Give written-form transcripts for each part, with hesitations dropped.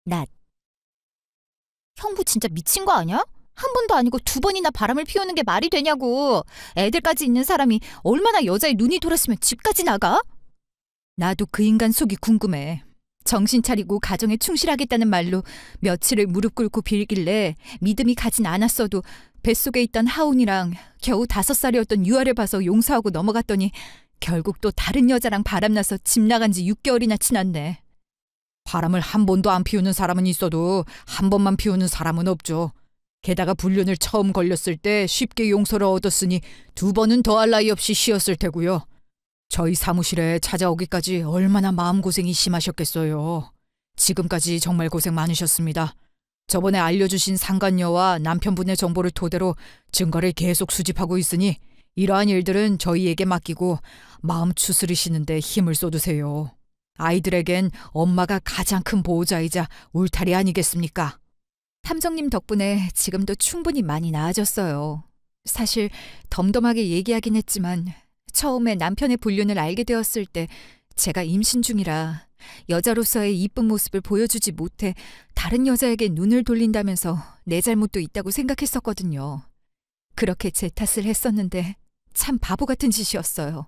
낫. 형부 진짜 미친 거 아니야? 한 번도 아니고 두 번이나 바람을 피우는 게 말이 되냐고. 애들까지 있는 사람이 얼마나 여자의 눈이 돌았으면 집까지 나가? 나도 그 인간 속이 궁금해. 정신 차리고 가정에 충실하겠다는 말로 며칠을 무릎 꿇고 빌길래 믿음이 가진 않았어도 뱃속에 있던 하운이랑 겨우 5살이었던 유아를 봐서 용서하고 넘어갔더니 결국 또 다른 여자랑 바람나서 집 나간 지 6개월이나 지났네. 바람을 한 번도 안 피우는 사람은 있어도 한 번만 피우는 사람은 없죠. 게다가 불륜을 처음 걸렸을 때 쉽게 용서를 얻었으니 두 번은 더할 나위 없이 쉬었을 테고요. 저희 사무실에 찾아오기까지 얼마나 마음고생이 심하셨겠어요. 지금까지 정말 고생 많으셨습니다. 저번에 알려주신 상간녀와 남편분의 정보를 토대로 증거를 계속 수집하고 있으니 이러한 일들은 저희에게 맡기고 마음 추스리시는데 힘을 쏟으세요. 아이들에겐 엄마가 가장 큰 보호자이자 울타리 아니겠습니까? 탐정님 덕분에 지금도 충분히 많이 나아졌어요. 사실 덤덤하게 얘기하긴 했지만 처음에 남편의 불륜을 알게 되었을 때 제가 임신 중이라 여자로서의 이쁜 모습을 보여주지 못해 다른 여자에게 눈을 돌린다면서 내 잘못도 있다고 생각했었거든요. 그렇게 제 탓을 했었는데 참 바보 같은 짓이었어요.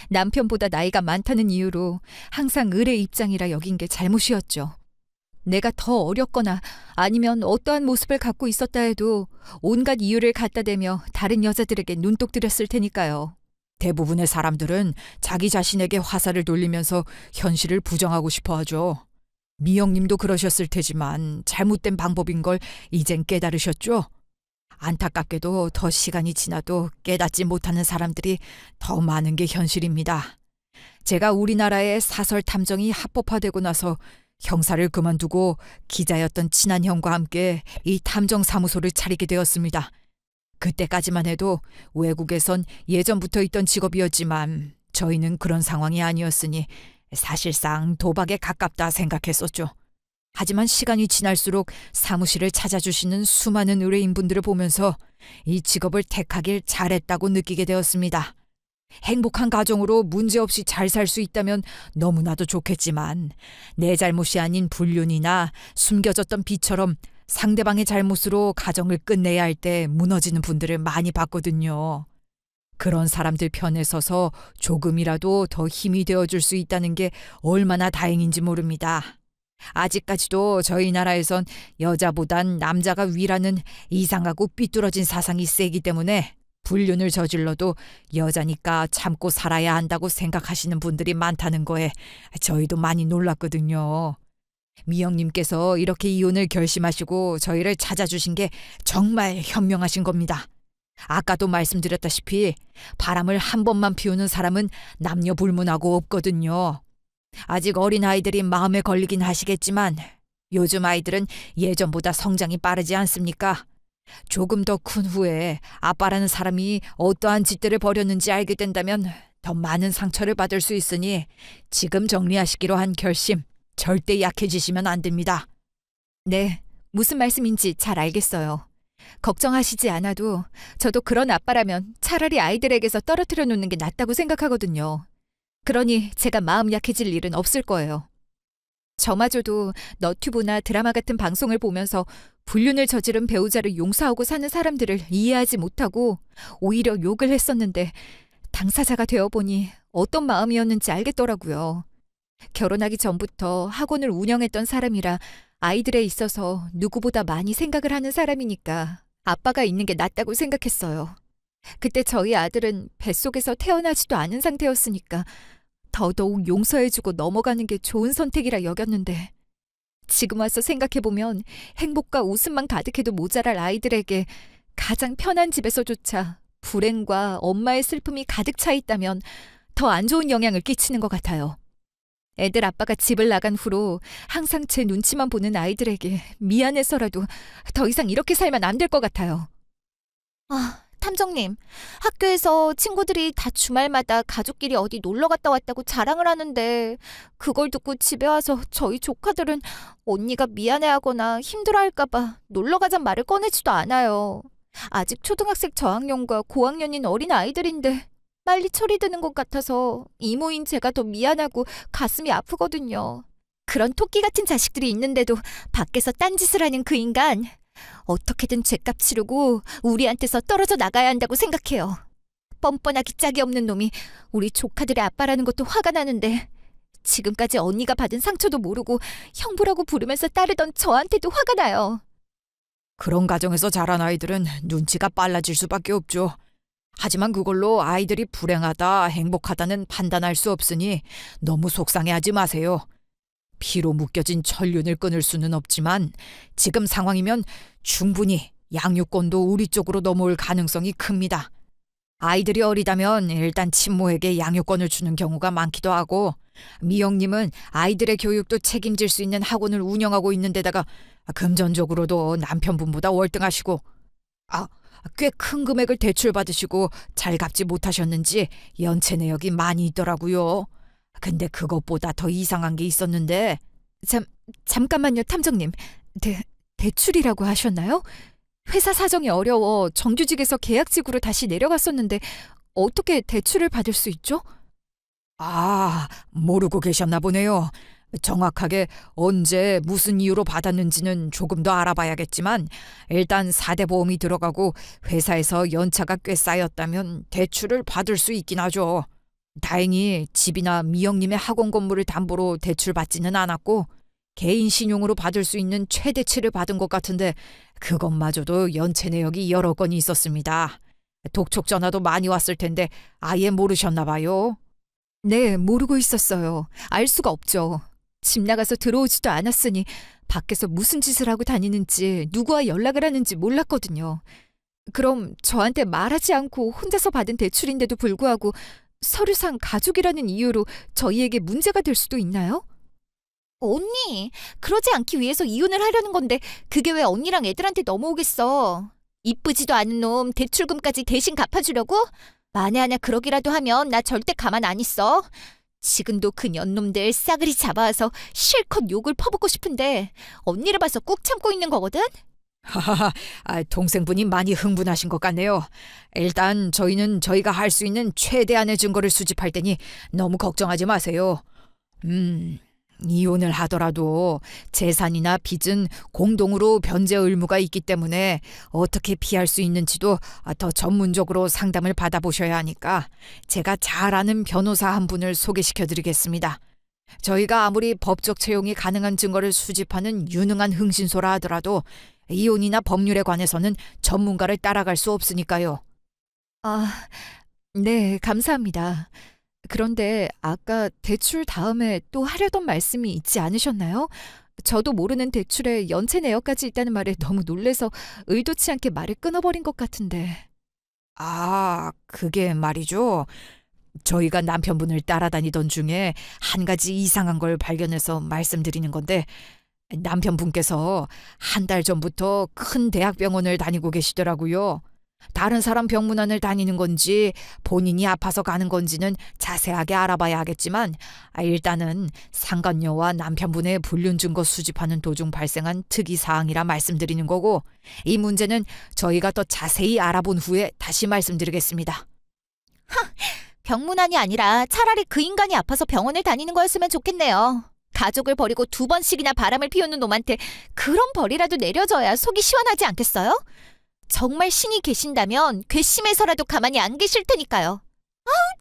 남편보다 나이가 많다는 이유로 항상 을의 입장이라 여긴 게 잘못이었죠. 내가 더 어렸거나 아니면 어떠한 모습을 갖고 있었다 해도 온갖 이유를 갖다 대며 다른 여자들에게 눈독 들였을 테니까요. 대부분의 사람들은 자기 자신에게 화살을 돌리면서 현실을 부정하고 싶어 하죠. 미영님도 그러셨을 테지만 잘못된 방법인 걸 이젠 깨달으셨죠? 안타깝게도 더 시간이 지나도 깨닫지 못하는 사람들이 더 많은 게 현실입니다. 제가 우리나라의 사설 탐정이 합법화되고 나서 형사를 그만두고 기자였던 친한 형과 함께 이 탐정사무소를 차리게 되었습니다. 그때까지만 해도 외국에선 예전부터 있던 직업이었지만 저희는 그런 상황이 아니었으니 사실상 도박에 가깝다 생각했었죠. 하지만 시간이 지날수록 사무실을 찾아주시는 수많은 의뢰인분들을 보면서 이 직업을 택하길 잘했다고 느끼게 되었습니다. 행복한 가정으로 문제없이 잘 살 수 있다면 너무나도 좋겠지만 내 잘못이 아닌 불륜이나 숨겨졌던 빚처럼 상대방의 잘못으로 가정을 끝내야 할 때 무너지는 분들을 많이 봤거든요. 그런 사람들 편에 서서 조금이라도 더 힘이 되어줄 수 있다는 게 얼마나 다행인지 모릅니다. 아직까지도 저희 나라에선 여자보단 남자가 위라는 이상하고 삐뚤어진 사상이 세기 때문에 불륜을 저질러도 여자니까 참고 살아야 한다고 생각하시는 분들이 많다는 거에 저희도 많이 놀랐거든요. 미영님께서 이렇게 이혼을 결심하시고 저희를 찾아주신 게 정말 현명하신 겁니다. 아까도 말씀드렸다시피 바람을 한 번만 피우는 사람은 남녀 불문하고 없거든요. 아직 어린 아이들이 마음에 걸리긴 하시겠지만 요즘 아이들은 예전보다 성장이 빠르지 않습니까? 조금 더 큰 후에 아빠라는 사람이 어떠한 짓들을 벌였는지 알게 된다면 더 많은 상처를 받을 수 있으니 지금 정리하시기로 한 결심 절대 약해지시면 안 됩니다. 네, 무슨 말씀인지 잘 알겠어요. 걱정하시지 않아도 저도 그런 아빠라면 차라리 아이들에게서 떨어뜨려 놓는 게 낫다고 생각하거든요. 그러니 제가 마음 약해질 일은 없을 거예요. 저마저도 너튜브나 드라마 같은 방송을 보면서 불륜을 저지른 배우자를 용서하고 사는 사람들을 이해하지 못하고 오히려 욕을 했었는데 당사자가 되어보니 어떤 마음이었는지 알겠더라고요. 결혼하기 전부터 학원을 운영했던 사람이라 아이들에 있어서 누구보다 많이 생각을 하는 사람이니까 아빠가 있는 게 낫다고 생각했어요. 그때 저희 아들은 뱃속에서 태어나지도 않은 상태였으니까 더더욱 용서해주고 넘어가는 게 좋은 선택이라 여겼는데 지금 와서 생각해보면 행복과 웃음만 가득해도 모자랄 아이들에게 가장 편한 집에서조차 불행과 엄마의 슬픔이 가득 차 있다면 더 안 좋은 영향을 끼치는 것 같아요. 애들 아빠가 집을 나간 후로 항상 제 눈치만 보는 아이들에게 미안해서라도 더 이상 이렇게 살면 안 될 것 같아요. 아, 탐정님, 학교에서 친구들이 다 주말마다 가족끼리 어디 놀러 갔다 왔다고 자랑을 하는데 그걸 듣고 집에 와서 저희 조카들은 언니가 미안해하거나 힘들어할까 봐 놀러 가잔 말을 꺼내지도 않아요. 아직 초등학생 저학년과 고학년인 어린 아이들인데 빨리 처리되는 것 같아서 이모인 제가 더 미안하고 가슴이 아프거든요. 그런 토끼 같은 자식들이 있는데도 밖에서 딴짓을 하는 그 인간, 어떻게든 죗값 치르고 우리한테서 떨어져 나가야 한다고 생각해요. 뻔뻔하기 짝이 없는 놈이 우리 조카들의 아빠라는 것도 화가 나는데 지금까지 언니가 받은 상처도 모르고 형부라고 부르면서 따르던 저한테도 화가 나요. 그런 가정에서 자란 아이들은 눈치가 빨라질 수밖에 없죠. 하지만 그걸로 아이들이 불행하다, 행복하다는 판단할 수 없으니 너무 속상해하지 마세요. 피로 묶여진 천륜을 끊을 수는 없지만 지금 상황이면 충분히 양육권도 우리 쪽으로 넘어올 가능성이 큽니다. 아이들이 어리다면 일단 친모에게 양육권을 주는 경우가 많기도 하고, 미영님은 아이들의 교육도 책임질 수 있는 학원을 운영하고 있는 데다가 금전적으로도 남편분보다 월등하시고, 꽤 큰 금액을 대출받으시고 잘 갚지 못하셨는지 연체 내역이 많이 있더라고요. 근데 그것보다 더 이상한 게 있었는데. 잠깐만요, 탐정님. 대출이라고 하셨나요? 회사 사정이 어려워 정규직에서 계약직으로 다시 내려갔었는데 어떻게 대출을 받을 수 있죠? 모르고 계셨나 보네요. 정확하게 언제 무슨 이유로 받았는지는 조금 더 알아봐야겠지만 일단 4대 보험이 들어가고 회사에서 연차가 꽤 쌓였다면 대출을 받을 수 있긴 하죠. 다행히 집이나 미영님의 학원 건물을 담보로 대출받지는 않았고 개인 신용으로 받을 수 있는 최대치를 받은 것 같은데 그것마저도 연체 내역이 여러 건이 있었습니다. 독촉 전화도 많이 왔을 텐데 아예 모르셨나 봐요. 네, 모르고 있었어요. 알 수가 없죠. 집 나가서 들어오지도 않았으니 밖에서 무슨 짓을 하고 다니는지 누구와 연락을 하는지 몰랐거든요. 그럼 저한테 말하지 않고 혼자서 받은 대출인데도 불구하고 서류상 가족이라는 이유로 저희에게 문제가 될 수도 있나요? 언니, 그러지 않기 위해서 이혼을 하려는 건데 그게 왜 언니랑 애들한테 넘어오겠어? 이쁘지도 않은 놈 대출금까지 대신 갚아주려고? 만에 하나 그러기라도 하면 나 절대 가만 안 있어. 지금도 그 년놈들 싸그리 잡아와서 실컷 욕을 퍼붓고 싶은데 언니를 봐서 꾹 참고 있는 거거든? 하하하, 동생분이 많이 흥분하신 것 같네요. 일단 저희는 저희가 할 수 있는 최대한의 증거를 수집할 테니 너무 걱정하지 마세요. 이혼을 하더라도 재산이나 빚은 공동으로 변제 의무가 있기 때문에 어떻게 피할 수 있는지도 더 전문적으로 상담을 받아보셔야 하니까 제가 잘 아는 변호사 한 분을 소개시켜드리겠습니다. 저희가 아무리 법적 채용이 가능한 증거를 수집하는 유능한 흥신소라 하더라도 이혼이나 법률에 관해서는 전문가를 따라갈 수 없으니까요. 네, 감사합니다. 그런데 아까 대출 다음에 또 하려던 말씀이 있지 않으셨나요? 저도 모르는 대출에 연체 내역까지 있다는 말에 너무 놀래서 의도치 않게 말을 끊어버린 것 같은데. 그게 말이죠. 저희가 남편분을 따라다니던 중에 한 가지 이상한 걸 발견해서 말씀드리는 건데, 남편분께서 한 달 전부터 큰 대학병원을 다니고 계시더라고요. 다른 사람 병문안을 다니는 건지 본인이 아파서 가는 건지는 자세하게 알아봐야 하겠지만 일단은 상간녀와 남편분의 불륜 증거 수집하는 도중 발생한 특이 사항이라 말씀드리는 거고, 이 문제는 저희가 더 자세히 알아본 후에 다시 말씀드리겠습니다. 병문안이 아니라 차라리 그 인간이 아파서 병원을 다니는 거였으면 좋겠네요. 가족을 버리고 2번씩이나 바람을 피우는 놈한테 그런 벌이라도 내려줘야 속이 시원하지 않겠어요? 정말 신이 계신다면 괘씸해서라도 가만히 안 계실 테니까요.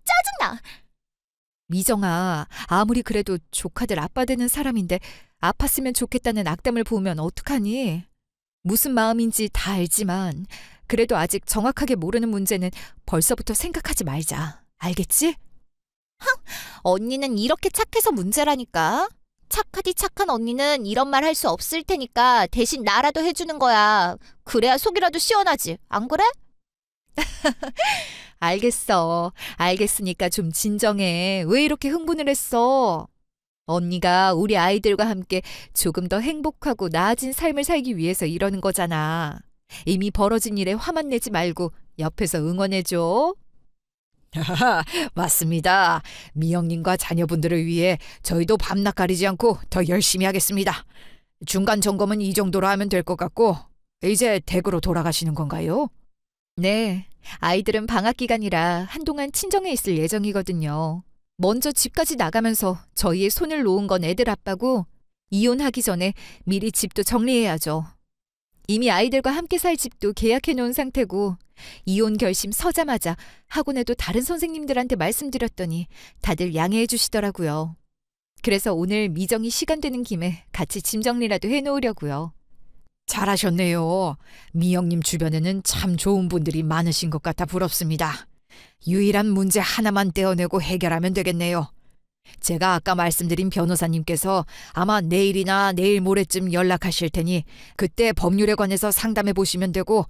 짜증나. 미정아, 아무리 그래도 조카들 아빠 되는 사람인데 아팠으면 좋겠다는 악담을 보면 어떡하니? 무슨 마음인지 다 알지만 그래도 아직 정확하게 모르는 문제는 벌써부터 생각하지 말자. 알겠지? 언니는 이렇게 착해서 문제라니까. 착하디 착한 언니는 이런 말 할 수 없을 테니까 대신 나라도 해주는 거야. 그래야 속이라도 시원하지. 안 그래? 알겠어. 알겠으니까 좀 진정해. 왜 이렇게 흥분을 했어? 언니가 우리 아이들과 함께 조금 더 행복하고 나아진 삶을 살기 위해서 이러는 거잖아. 이미 벌어진 일에 화만 내지 말고 옆에서 응원해줘. 맞습니다. 미영님과 자녀분들을 위해 저희도 밤낮 가리지 않고 더 열심히 하겠습니다. 중간 점검은 이 정도로 하면 될 것 같고 이제 댁으로 돌아가시는 건가요? 네, 아이들은 방학 기간이라 한동안 친정에 있을 예정이거든요. 먼저 집까지 나가면서 저희의 손을 놓은 건 애들 아빠고 이혼하기 전에 미리 집도 정리해야죠. 이미 아이들과 함께 살 집도 계약해 놓은 상태고 이혼 결심 서자마자 학원에도 다른 선생님들한테 말씀드렸더니 다들 양해해 주시더라고요. 그래서 오늘 미정이 시간 되는 김에 같이 짐 정리라도 해놓으려고요. 잘하셨네요. 미영님 주변에는 참 좋은 분들이 많으신 것 같아 부럽습니다. 유일한 문제 하나만 떼어내고 해결하면 되겠네요. 제가 아까 말씀드린 변호사님께서 아마 내일이나 내일 모레쯤 연락하실 테니 그때 법률에 관해서 상담해 보시면 되고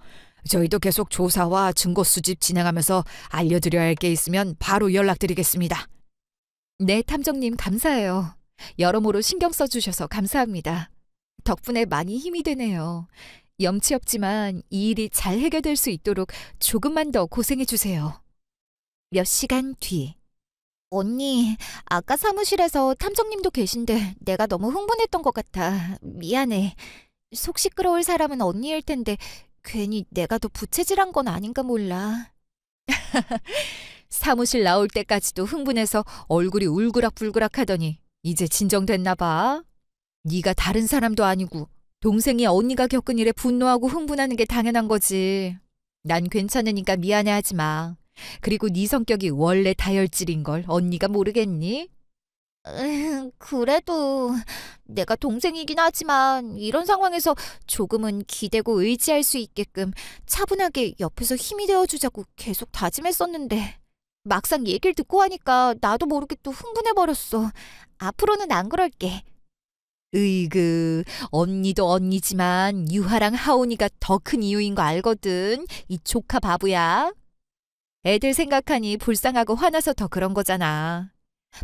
저희도 계속 조사와 증거 수집 진행하면서 알려드려야 할 게 있으면 바로 연락드리겠습니다. 네, 탐정님 감사해요. 여러모로 신경 써주셔서 감사합니다. 덕분에 많이 힘이 되네요. 염치 없지만 이 일이 잘 해결될 수 있도록 조금만 더 고생해 주세요. 몇 시간 뒤. 언니, 아까 사무실에서 탐정님도 계신데 내가 너무 흥분했던 것 같아. 미안해. 속 시끄러울 사람은 언니일 텐데 괜히 내가 더 부채질한 건 아닌가 몰라. 사무실 나올 때까지도 흥분해서 얼굴이 울그락불그락 하더니 이제 진정됐나 봐. 네가 다른 사람도 아니고 동생이 언니가 겪은 일에 분노하고 흥분하는 게 당연한 거지. 난 괜찮으니까 미안해하지 마. 그리고 네 성격이 원래 다혈질인 걸 언니가 모르겠니? 그래도 내가 동생이긴 하지만 이런 상황에서 조금은 기대고 의지할 수 있게끔 차분하게 옆에서 힘이 되어주자고 계속 다짐했었는데 막상 얘기를 듣고 하니까 나도 모르게 또 흥분해버렸어. 앞으로는 안 그럴게. 으이그, 언니도 언니지만 유하랑 하온이가 더 큰 이유인 거 알거든. 이 조카 바보야. 애들 생각하니 불쌍하고 화나서 더 그런 거잖아.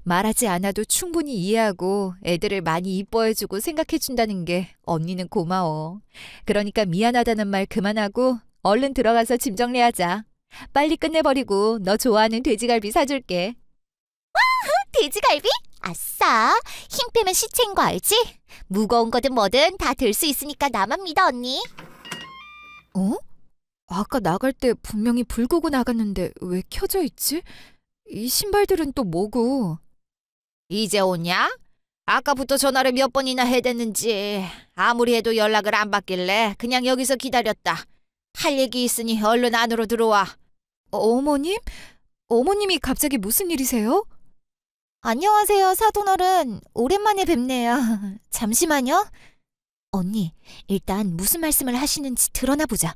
말하지 않아도 충분히 이해하고 애들을 많이 이뻐해주고 생각해준다는 게 언니는 고마워. 그러니까 미안하다는 말 그만하고 얼른 들어가서 짐 정리하자. 빨리 끝내버리고 너 좋아하는 돼지갈비 사줄게. 돼지갈비? 아싸! 힘 빼면 시체인 거 알지? 무거운 거든 뭐든 다 들 수 있으니까 나만 믿어, 언니. 어? 아까 나갈 때 분명히 불 끄고 나갔는데 왜 켜져 있지? 이 신발들은 또 뭐고? 이제 오냐? 아까부터 전화를 몇 번이나 해댔는지 아무리 해도 연락을 안 받길래 그냥 여기서 기다렸다. 할 얘기 있으니 얼른 안으로 들어와. 어머님? 어머님이 갑자기 무슨 일이세요? 안녕하세요, 사돈어른. 오랜만에 뵙네요. 잠시만요. 언니, 일단 무슨 말씀을 하시는지 드러나 보자.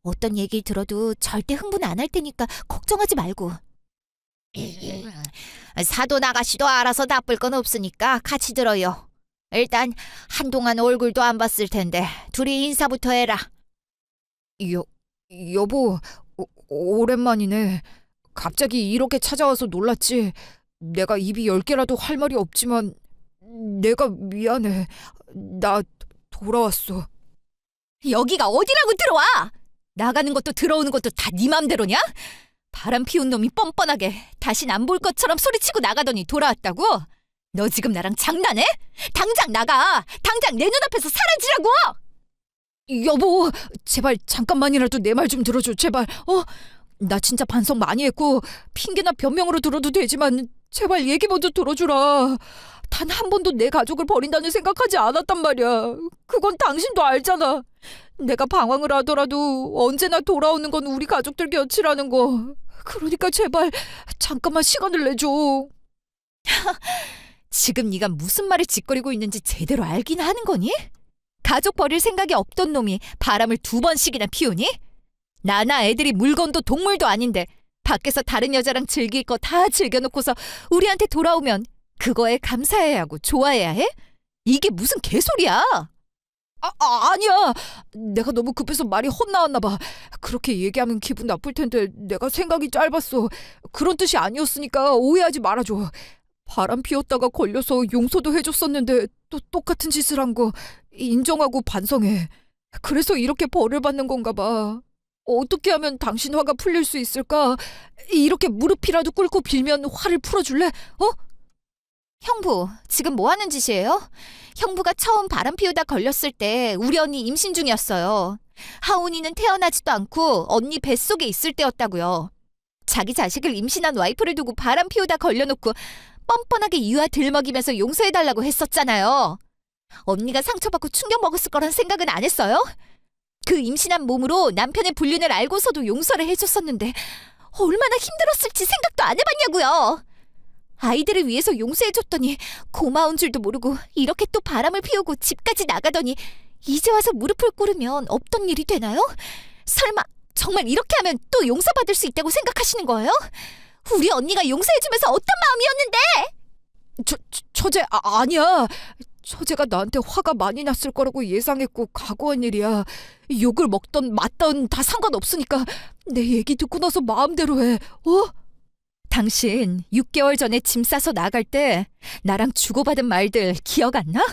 어떤 얘기를 들어도 절대 흥분 안 할 테니까 걱정하지 말고. 사돈 아가씨도 알아서 나쁠 건 없으니까 같이 들어요. 일단 한동안 얼굴도 안 봤을 텐데 둘이 인사부터 해라. 여보, 오랜만이네. 갑자기 이렇게 찾아와서 놀랐지. 내가 입이 10개라도 할 말이 없지만 내가 미안해. 나 돌아왔어. 여기가 어디라고 들어와? 나가는 것도 들어오는 것도 다 네 맘대로냐? 바람 피운 놈이 뻔뻔하게 다신 안 볼 것처럼 소리치고 나가더니 돌아왔다고? 너 지금 나랑 장난해? 당장 나가! 당장 내 눈앞에서 사라지라고! 여보, 제발 잠깐만이라도 내 말 좀 들어줘, 제발. 나 진짜 반성 많이 했고 핑계나 변명으로 들어도 되지만 제발 얘기 먼저 들어주라. 단 한 번도 내 가족을 버린다는 생각하지 않았단 말이야. 그건 당신도 알잖아. 내가 방황을 하더라도 언제나 돌아오는 건 우리 가족들 곁이라는 거. 그러니까 제발 잠깐만 시간을 내줘. 지금 네가 무슨 말을 짓거리고 있는지 제대로 알긴 하는 거니? 가족 버릴 생각이 없던 놈이 바람을 2번씩이나 피우니? 나나 애들이 물건도 동물도 아닌데 밖에서 다른 여자랑 즐길 거 다 즐겨놓고서 우리한테 돌아오면 그거에 감사해야 하고 좋아해야 해? 이게 무슨 개소리야? 아니야. 내가 너무 급해서 말이 헛나왔나 봐. 그렇게 얘기하면 기분 나쁠 텐데 내가 생각이 짧았어. 그런 뜻이 아니었으니까 오해하지 말아줘. 바람 피웠다가 걸려서 용서도 해줬었는데 또 똑같은 짓을 한 거 인정하고 반성해. 그래서 이렇게 벌을 받는 건가 봐. 어떻게 하면 당신 화가 풀릴 수 있을까? 이렇게 무릎이라도 꿇고 빌면 화를 풀어줄래? 형부, 지금 뭐 하는 짓이에요? 형부가 처음 바람 피우다 걸렸을 때 우리 언니 임신 중이었어요. 하온이는 태어나지도 않고 언니 뱃속에 있을 때였다고요. 자기 자식을 임신한 와이프를 두고 바람 피우다 걸려놓고 뻔뻔하게 유아 들먹이면서 용서해달라고 했었잖아요. 언니가 상처받고 충격먹었을 거란 생각은 안 했어요? 그 임신한 몸으로 남편의 불륜을 알고서도 용서를 해줬었는데 얼마나 힘들었을지 생각도 안 해봤냐고요. 아이들을 위해서 용서해줬더니 고마운 줄도 모르고 이렇게 또 바람을 피우고 집까지 나가더니 이제 와서 무릎을 꿇으면 없던 일이 되나요? 설마 정말 이렇게 하면 또 용서받을 수 있다고 생각하시는 거예요? 우리 언니가 용서해주면서 어떤 마음이었는데? 처제, 아니야. 처제가 나한테 화가 많이 났을 거라고 예상했고 각오한 일이야. 욕을 먹던 맞던 다 상관없으니까 내 얘기 듣고 나서 마음대로 해. 당신 6개월 전에 짐 싸서 나갈 때 나랑 주고받은 말들 기억 안 나?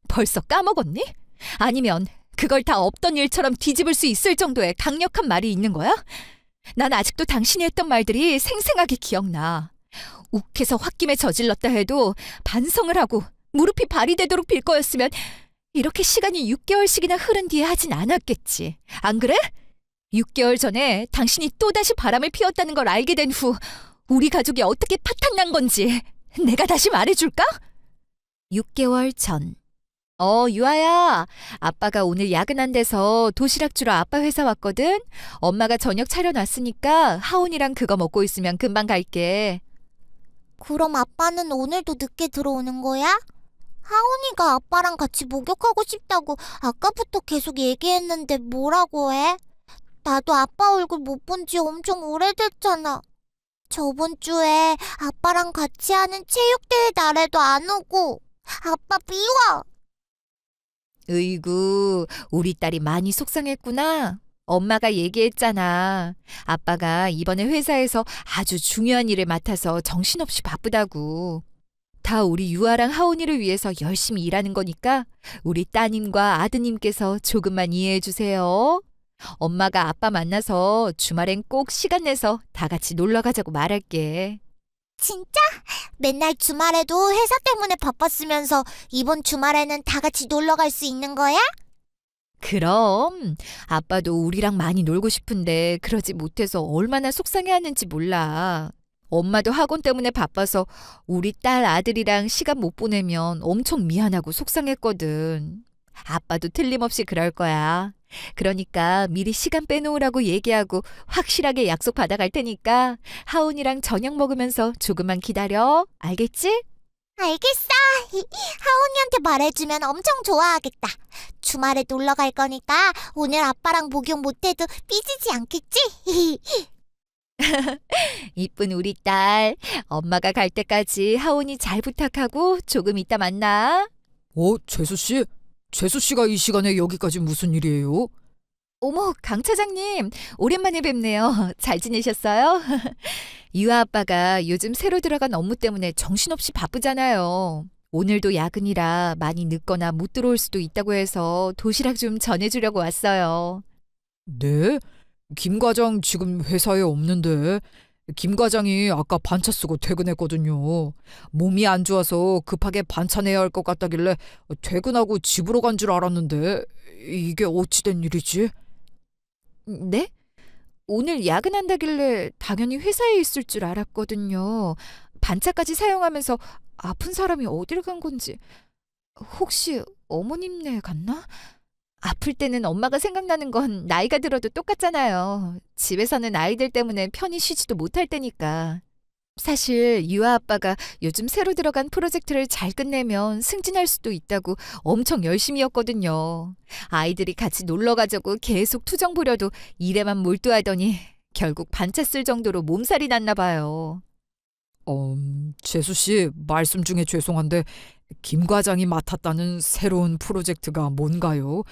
벌써 까먹었니? 아니면 그걸 다 없던 일처럼 뒤집을 수 있을 정도의 강력한 말이 있는 거야? 난 아직도 당신이 했던 말들이 생생하게 기억나. 욱해서 홧김에 저질렀다 해도 반성을 하고 무릎이 발이 되도록 빌 거였으면 이렇게 시간이 6개월씩이나 흐른 뒤에 하진 않았겠지. 안 그래? 6개월 전에 당신이 또다시 바람을 피웠다는 걸 알게 된 후 우리 가족이 어떻게 파탄난 건지 내가 다시 말해줄까? 6개월 전. 유아야. 아빠가 오늘 야근한 데서 도시락 주러 아빠 회사 왔거든. 엄마가 저녁 차려놨으니까 하온이랑 그거 먹고 있으면 금방 갈게. 그럼 아빠는 오늘도 늦게 들어오는 거야? 하온이가 아빠랑 같이 목욕하고 싶다고 아까부터 계속 얘기했는데 뭐라고 해? 나도 아빠 얼굴 못 본 지 엄청 오래됐잖아. 저번 주에 아빠랑 같이 하는 체육대회 날에도 안 오고. 아빠 미워. 으이구, 우리 딸이 많이 속상했구나. 엄마가 얘기했잖아. 아빠가 이번에 회사에서 아주 중요한 일을 맡아서 정신없이 바쁘다고. 다 우리 유아랑 하온이를 위해서 열심히 일하는 거니까 우리 따님과 아드님께서 조금만 이해해 주세요. 엄마가 아빠 만나서 주말엔 꼭 시간 내서 다 같이 놀러 가자고 말할게. 진짜? 맨날 주말에도 회사 때문에 바빴으면서 이번 주말에는 다 같이 놀러 갈 수 있는 거야? 그럼 아빠도 우리랑 많이 놀고 싶은데 그러지 못해서 얼마나 속상해하는지 몰라. 엄마도 학원 때문에 바빠서 우리 딸 아들이랑 시간 못 보내면 엄청 미안하고 속상했거든. 아빠도 틀림없이 그럴 거야. 그러니까 미리 시간 빼놓으라고 얘기하고 확실하게 약속 받아갈 테니까 하온이랑 저녁 먹으면서 조금만 기다려. 알겠지? 알겠어. 하온이한테 말해주면 엄청 좋아하겠다. 주말에 놀러 갈 거니까 오늘 아빠랑 목욕 못해도 삐지지 않겠지? 이쁜 우리 딸. 엄마가 갈 때까지 하온이 잘 부탁하고 조금 이따 만나. 재수 씨? 재수 씨가 이 시간에 여기까지 무슨 일이에요? 어머, 강 차장님. 오랜만에 뵙네요. 잘 지내셨어요? 유아 아빠가 요즘 새로 들어간 업무 때문에 정신없이 바쁘잖아요. 오늘도 야근이라 많이 늦거나 못 들어올 수도 있다고 해서 도시락 좀 전해주려고 왔어요. 네? 김 과장 지금 회사에 없는데 김 과장이 아까 반차 쓰고 퇴근했거든요. 몸이 안 좋아서 급하게 반차내야 할 것 같다길래 퇴근하고 집으로 간 줄 알았는데 이게 어찌 된 일이지? 네? 오늘 야근한다길래 당연히 회사에 있을 줄 알았거든요. 반차까지 사용하면서 아픈 사람이 어딜 간 건지. 혹시 어머님네 갔나? 아플 때는 엄마가 생각나는 건 나이가 들어도 똑같잖아요. 집에서는 아이들 때문에 편히 쉬지도 못할 때니까. 사실 유아 아빠가 요즘 새로 들어간 프로젝트를 잘 끝내면 승진할 수도 있다고 엄청 열심히였거든요. 아이들이 같이 놀러 가자고 계속 투정 부려도 일에만 몰두하더니 결국 반차 쓸 정도로 몸살이 났나 봐요. 재수 씨 말씀 중에 죄송한데 김 과장이 맡았다는 새로운 프로젝트가 뭔가요?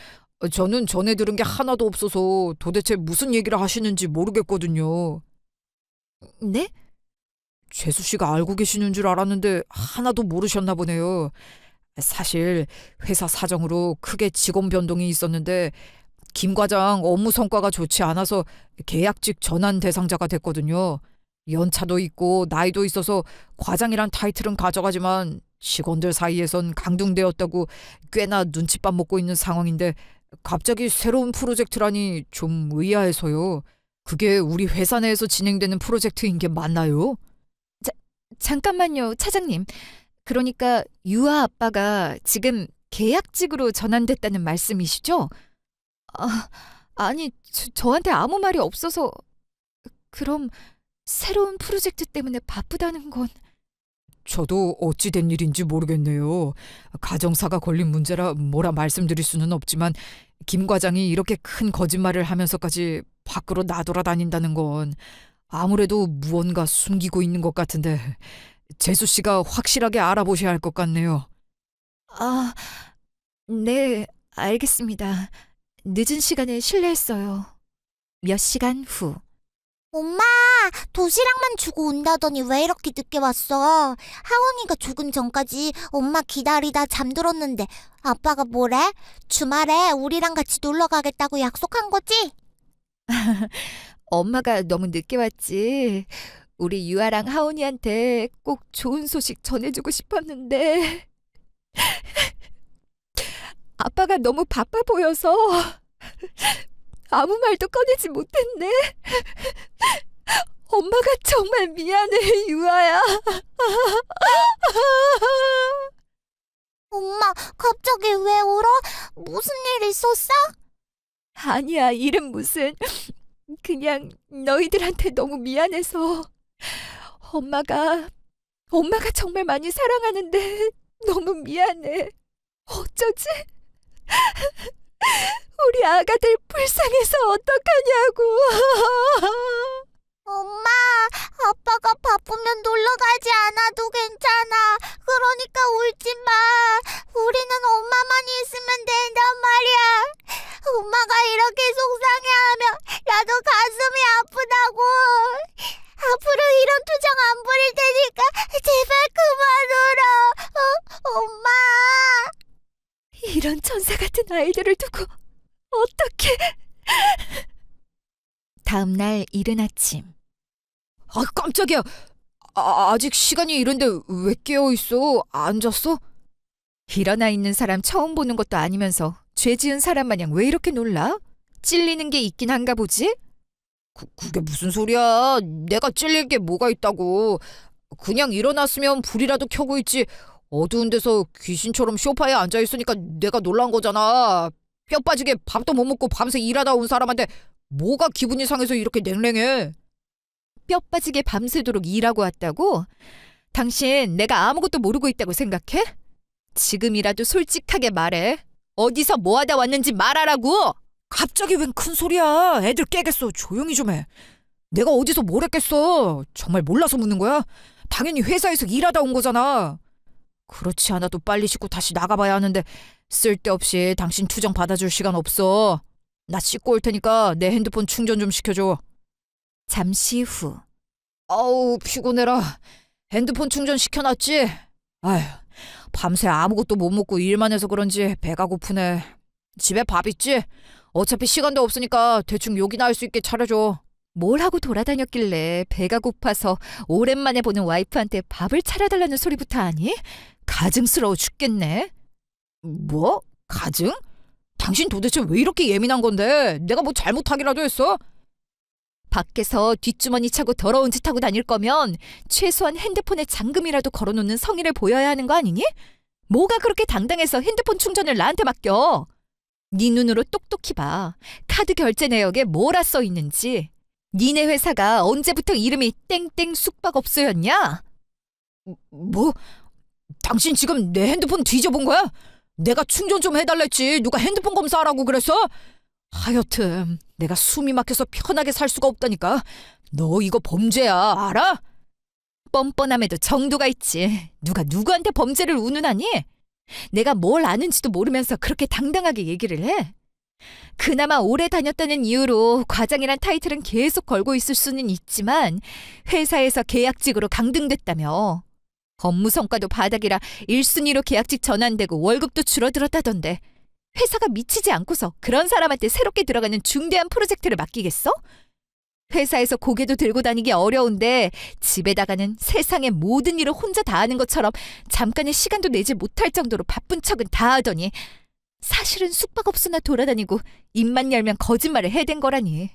저는 전에 들은 게 하나도 없어서 도대체 무슨 얘기를 하시는지 모르겠거든요. 네? 재수 씨가 알고 계시는 줄 알았는데 하나도 모르셨나 보네요. 사실 회사 사정으로 크게 직원 변동이 있었는데 김 과장 업무 성과가 좋지 않아서 계약직 전환 대상자가 됐거든요. 연차도 있고 나이도 있어서 과장이란 타이틀은 가져가지만 직원들 사이에선 강등되었다고 꽤나 눈칫밥 먹고 있는 상황인데 갑자기 새로운 프로젝트라니 좀 의아해서요. 그게 우리 회사 내에서 진행되는 프로젝트인 게 맞나요? 잠깐만요, 차장님. 그러니까 유아 아빠가 지금 계약직으로 전환됐다는 말씀이시죠? 아니, 저한테 아무 말이 없어서. 그럼 새로운 프로젝트 때문에 바쁘다는 건. 저도 어찌 된 일인지 모르겠네요. 가정사가 걸린 문제라 뭐라 말씀드릴 수는 없지만 김 과장이 이렇게 큰 거짓말을 하면서까지 밖으로 나돌아다닌다는 건 아무래도 무언가 숨기고 있는 것 같은데 재수 씨가 확실하게 알아보셔야 할 것 같네요. 네, 알겠습니다. 늦은 시간에 실례했어요. 몇 시간 후. 엄마, 도시락만 주고 온다더니 왜 이렇게 늦게 왔어? 하원이가 조금 전까지 엄마 기다리다 잠들었는데 아빠가 뭐래? 주말에 우리랑 같이 놀러 가겠다고 약속한 거지? 엄마가 너무 늦게 왔지. 우리 유아랑 하온이한테 꼭 좋은 소식 전해주고 싶었는데 아빠가 너무 바빠 보여서 아무 말도 꺼내지 못했네. 엄마가 정말 미안해, 유아야. 엄마, 갑자기 왜 울어? 무슨 일 있었어? 아니야, 일은 무슨. 그냥 너희들한테 너무 미안해서. 엄마가 정말 많이 사랑하는데 너무 미안해. 어쩌지? 우리 아가들 불쌍해서 어떡하냐고. 엄마, 아빠가 바쁘면 놀러 가지 않아도 괜찮아. 그러니까 울지 마. 우리는 엄마만 있으면 된단 말이야. 엄마가 이렇게 속상해하면 나도 가슴이 아프다고. 앞으로 이런 투정 안 부릴 테니까 제발 그만 울어. 엄마. 이런 천사 같은 아이들을 두고 어떡해. 다음 날 이른 아침. 깜짝이야. 아직 시간이 이른데 왜 깨어 있어? 안 잤어? 일어나 있는 사람 처음 보는 것도 아니면서 죄 지은 사람 마냥 왜 이렇게 놀라? 찔리는 게 있긴 한가 보지? 그게 무슨 소리야? 내가 찔릴 게 뭐가 있다고. 그냥 일어났으면 불이라도 켜고 있지. 어두운 데서 귀신처럼 소파에 앉아 있으니까 내가 놀란 거잖아. 뼈 빠지게 밥도 못 먹고 밤새 일하다 온 사람한테 뭐가 기분이 상해서 이렇게 냉랭해? 뼈 빠지게 밤새도록 일하고 왔다고? 당신 내가 아무것도 모르고 있다고 생각해? 지금이라도 솔직하게 말해. 어디서 뭐 하다 왔는지 말하라고! 갑자기 웬 큰 소리야. 애들 깨겠어. 조용히 좀 해. 내가 어디서 뭘 했겠어. 정말 몰라서 묻는 거야? 당연히 회사에서 일하다 온 거잖아. 그렇지 않아도 빨리 씻고 다시 나가봐야 하는데 쓸데없이 당신 투정 받아줄 시간 없어. 나 씻고 올 테니까 내 핸드폰 충전 좀 시켜줘. 잠시 후. 아우 피곤해라. 핸드폰 충전 시켜놨지? 아휴 밤새 아무것도 못 먹고 일만 해서 그런지 배가 고프네. 집에 밥 있지? 어차피 시간도 없으니까 대충 욕이나 할 수 있게 차려줘. 뭘 하고 돌아다녔길래 배가 고파서 오랜만에 보는 와이프한테 밥을 차려달라는 소리부터 하니? 가증스러워 죽겠네. 뭐? 가증? 당신 도대체 왜 이렇게 예민한 건데? 내가 뭐 잘못하기라도 했어? 밖에서 뒷주머니 차고 더러운 짓 하고 다닐 거면 최소한 핸드폰에 잠금이라도 걸어놓는 성의를 보여야 하는 거 아니니? 뭐가 그렇게 당당해서 핸드폰 충전을 나한테 맡겨? 네 눈으로 똑똑히 봐. 카드 결제 내역에 뭐라 써 있는지. 니네 회사가 언제부터 이름이 땡땡 숙박업소였냐? 뭐? 당신 지금 내 핸드폰 뒤져본 거야? 내가 충전 좀 해달랬지. 누가 핸드폰 검사하라고 그랬어? 하여튼 내가 숨이 막혀서 편하게 살 수가 없다니까. 너 이거 범죄야. 알아? 뻔뻔함에도 정도가 있지. 누가 누구한테 범죄를 운운하니? 내가 뭘 아는지도 모르면서 그렇게 당당하게 얘기를 해. 그나마 오래 다녔다는 이유로 과장이란 타이틀은 계속 걸고 있을 수는 있지만 회사에서 계약직으로 강등됐다며. 업무 성과도 바닥이라 1순위로 계약직 전환되고 월급도 줄어들었다던데 회사가 미치지 않고서 그런 사람한테 새롭게 들어가는 중대한 프로젝트를 맡기겠어? 회사에서 고개도 들고 다니기 어려운데 집에다가는 세상의 모든 일을 혼자 다 하는 것처럼 잠깐의 시간도 내지 못할 정도로 바쁜 척은 다 하더니 사실은 숙박업소나 돌아다니고 입만 열면 거짓말을 해댄 거라니.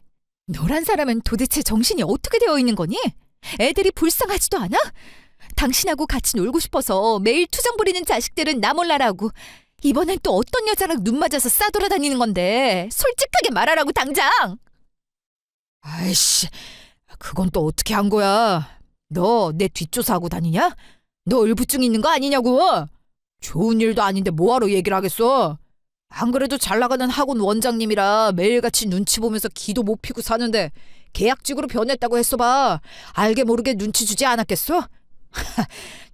너란 사람은 도대체 정신이 어떻게 되어 있는 거니? 애들이 불쌍하지도 않아? 당신하고 같이 놀고 싶어서 매일 투정 부리는 자식들은 나 몰라라고 이번엔 또 어떤 여자랑 눈 맞아서 싸돌아다니는 건데 솔직하게 말하라고 당장. 아이씨, 그건 또 어떻게 한 거야? 너 내 뒷조사하고 다니냐? 너 을부증 있는 거 아니냐고? 좋은 일도 아닌데 뭐하러 얘기를 하겠어? 안 그래도 잘 나가는 학원 원장님이라 매일같이 눈치 보면서 기도 못 피고 사는데 계약직으로 변했다고 했어 봐. 알게 모르게 눈치 주지 않았겠어?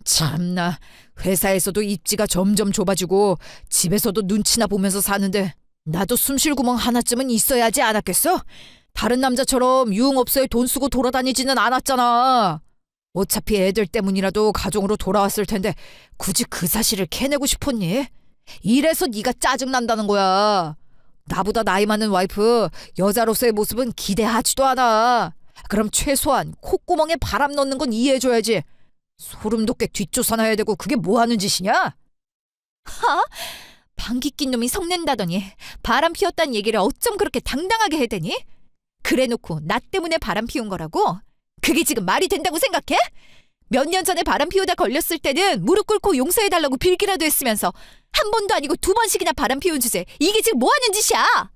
참나, 회사에서도 입지가 점점 좁아지고 집에서도 눈치나 보면서 사는데 나도 숨쉴 구멍 하나쯤은 있어야 하지 않았겠어? 다른 남자처럼 유흥업소에 돈 쓰고 돌아다니지는 않았잖아. 어차피 애들 때문이라도 가정으로 돌아왔을 텐데 굳이 그 사실을 캐내고 싶었니? 이래서 네가 짜증난다는 거야. 나보다 나이 많은 와이프, 여자로서의 모습은 기대하지도 않아. 그럼 최소한 콧구멍에 바람 넣는 건 이해해줘야지. 소름 돋게 뒷조사나 해야 되고 그게 뭐 하는 짓이냐? 방귀 낀 놈이 성낸다더니 바람 피웠다는 얘기를 어쩜 그렇게 당당하게 해대니? 그래놓고 나 때문에 바람 피운 거라고? 그게 지금 말이 된다고 생각해? 몇 년 전에 바람 피우다 걸렸을 때는 무릎 꿇고 용서해달라고 빌기라도 했으면서 한 번도 아니고 2번씩이나 바람 피운 주제. 이게 지금 뭐 하는 짓이야?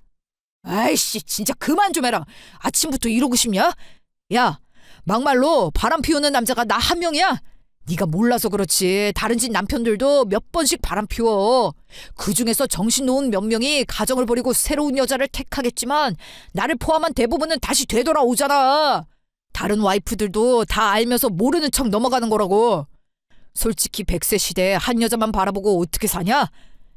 아이씨, 진짜 그만 좀 해라. 아침부터 이러고 싶냐? 야, 막말로 바람 피우는 남자가 나 한 명이야? 네가 몰라서 그렇지. 다른 집 남편들도 몇 번씩 바람 피워. 그중에서 정신 놓은 몇 명이 가정을 버리고 새로운 여자를 택하겠지만 나를 포함한 대부분은 다시 되돌아오잖아. 다른 와이프들도 다 알면서 모르는 척 넘어가는 거라고. 솔직히 100세 시대에 한 여자만 바라보고 어떻게 사냐?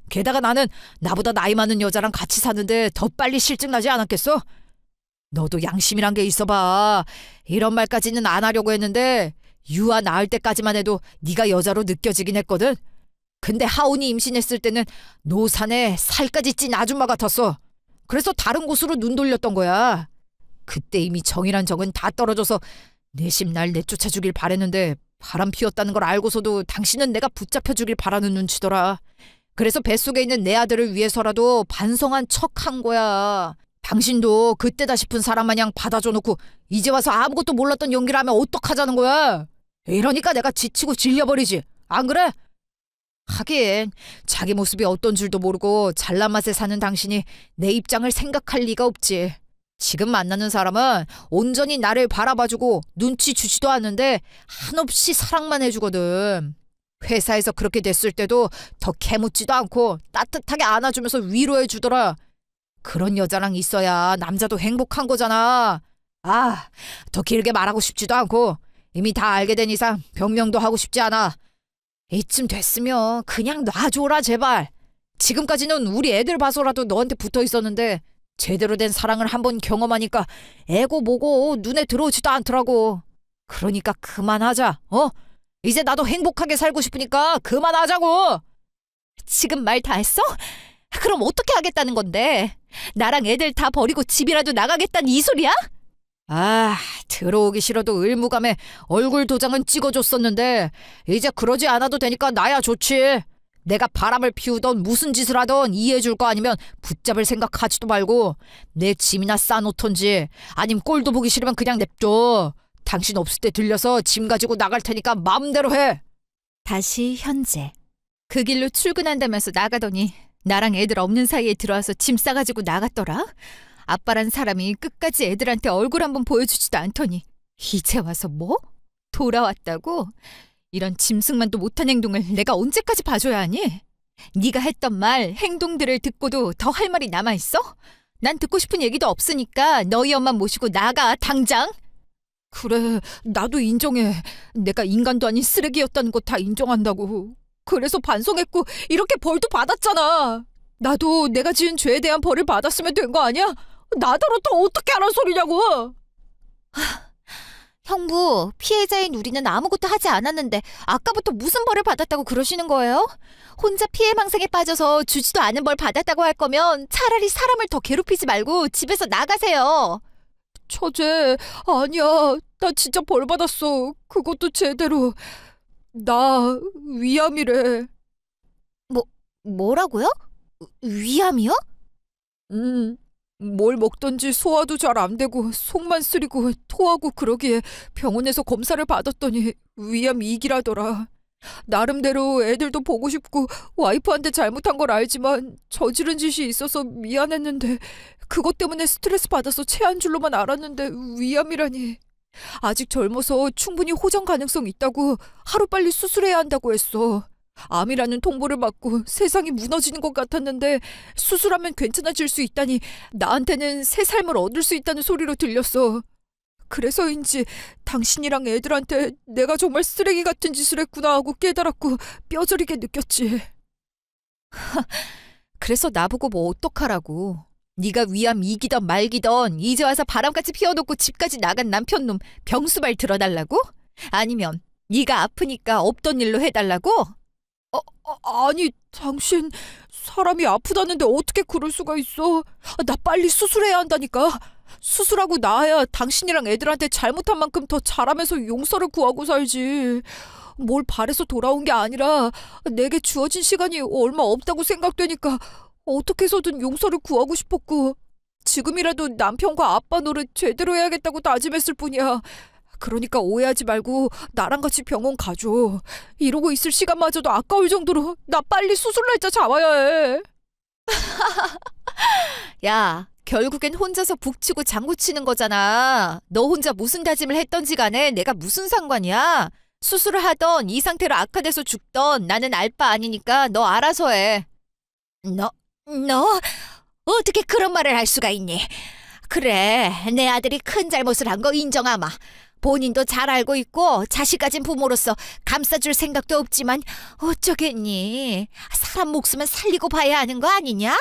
게다가 나는 나보다 나이 많은 여자랑 같이 사는데 더 빨리 실증나지 않았겠어? 너도 양심이란 게 있어봐. 이런 말까지는 안 하려고 했는데 유아 낳을 때까지만 해도 네가 여자로 느껴지긴 했거든. 근데 하온이 임신했을 때는 노산에 살까지 찐 아줌마 같았어. 그래서 다른 곳으로 눈 돌렸던 거야. 그때 이미 정이란 정은 다 떨어져서 내심 날 내쫓아 주길 바랬는데 바람 피웠다는 걸 알고서도 당신은 내가 붙잡혀 주길 바라는 눈치더라. 그래서 뱃속에 있는 내 아들을 위해서라도 반성한 척한 거야. 당신도 그때다 싶은 사람 마냥 받아줘 놓고 이제 와서 아무것도 몰랐던 연기를 하면 어떡하자는 거야. 이러니까 내가 지치고 질려버리지. 안 그래? 하긴 자기 모습이 어떤 줄도 모르고 잘난 맛에 사는 당신이 내 입장을 생각할 리가 없지. 지금 만나는 사람은 온전히 나를 바라봐주고 눈치 주지도 않는데 한없이 사랑만 해주거든. 회사에서 그렇게 됐을 때도 더 캐묻지도 않고 따뜻하게 안아주면서 위로해주더라. 그런 여자랑 있어야 남자도 행복한 거잖아. 아, 더 길게 말하고 싶지도 않고 이미 다 알게 된 이상 변명도 하고 싶지 않아. 이쯤 됐으면 그냥 놔줘라 제발. 지금까지는 우리 애들 봐서라도 너한테 붙어 있었는데 제대로 된 사랑을 한번 경험하니까 애고 뭐고 눈에 들어오지도 않더라고. 그러니까 그만하자. 이제 나도 행복하게 살고 싶으니까 그만하자고. 지금 말 다 했어? 그럼 어떻게 하겠다는 건데? 나랑 애들 다 버리고 집이라도 나가겠다는 이 소리야? 아, 들어오기 싫어도 의무감에 얼굴 도장은 찍어줬었는데 이제 그러지 않아도 되니까 나야 좋지. 내가 바람을 피우던 무슨 짓을 하던 이해해줄 거 아니면 붙잡을 생각하지도 말고 내 짐이나 싸놓던지 아님 꼴도 보기 싫으면 그냥 냅둬. 당신 없을 때 들려서 짐 가지고 나갈 테니까 마음대로 해. 다시 현재. 그 길로 출근한다면서 나가더니 나랑 애들 없는 사이에 들어와서 짐 싸가지고 나갔더라. 아빠란 사람이 끝까지 애들한테 얼굴 한번 보여주지도 않더니 이제 와서 뭐? 돌아왔다고? 이런 짐승만도 못한 행동을 내가 언제까지 봐줘야 하니? 네가 했던 말, 행동들을 듣고도 더 할 말이 남아있어? 난 듣고 싶은 얘기도 없으니까 너희 엄마 모시고 나가, 당장! 그래, 나도 인정해. 내가 인간도 아닌 쓰레기였다는 거 다 인정한다고. 그래서 반성했고 이렇게 벌도 받았잖아. 나도 내가 지은 죄에 대한 벌을 받았으면 된 거 아니야? 나더러 더 어떻게 하란 소리냐고. 형부, 피해자인 우리는 아무것도 하지 않았는데 아까부터 무슨 벌을 받았다고 그러시는 거예요? 혼자 피해망상에 빠져서 주지도 않은 벌 받았다고 할 거면 차라리 사람을 더 괴롭히지 말고 집에서 나가세요. 처제, 아니야. 나 진짜 벌 받았어. 그것도 제대로. 나 위암이래. 뭐라고요? 위암이요? 뭘 먹던지 소화도 잘 안 되고 속만 쓰리고 토하고 그러기에 병원에서 검사를 받았더니 위암 2기라더라. 나름대로 애들도 보고 싶고 와이프한테 잘못한 걸 알지만 저지른 짓이 있어서 미안했는데 그것 때문에 스트레스 받아서 체한 줄로만 알았는데 위암이라니. 아직 젊어서 충분히 호전 가능성 있다고 하루빨리 수술해야 한다고 했어. 암이라는 통보를 받고 세상이 무너지는 것 같았는데 수술하면 괜찮아질 수 있다니 나한테는 새 삶을 얻을 수 있다는 소리로 들렸어. 그래서인지 당신이랑 애들한테 내가 정말 쓰레기 같은 짓을 했구나 하고 깨달았고 뼈저리게 느꼈지. 그래서 나보고 뭐 어떡하라고. 네가 위암 이기던 말기던 이제 와서 바람같이 피워놓고 집까지 나간 남편놈 병수발 들어달라고? 아니면 네가 아프니까 없던 일로 해달라고? 아니 당신 사람이 아프다는데 어떻게 그럴 수가 있어. 나 빨리 수술해야 한다니까. 수술하고 나아야 당신이랑 애들한테 잘못한 만큼 더 잘하면서 용서를 구하고 살지. 뭘 바래서 돌아온 게 아니라 내게 주어진 시간이 얼마 없다고 생각되니까 어떻게 해서든 용서를 구하고 싶었고 지금이라도 남편과 아빠 노릇 제대로 해야겠다고 다짐했을 뿐이야. 그러니까 오해하지 말고 나랑 같이 병원 가줘. 이러고 있을 시간마저도 아까울 정도로 나 빨리 수술 날짜 잡아야 해. 야, 결국엔 혼자서 북치고 장구치는 거잖아. 너 혼자 무슨 다짐을 했던지 간에 내가 무슨 상관이야. 수술을 하던 이 상태로 악화돼서 죽던 나는 알 바 아니니까 너 알아서 해. 너 어떻게 그런 말을 할 수가 있니? 그래, 내 아들이 큰 잘못을 한 거 인정하마. 본인도 잘 알고 있고 자식 가진 부모로서 감싸줄 생각도 없지만 어쩌겠니? 사람 목숨은 살리고 봐야 하는 거 아니냐?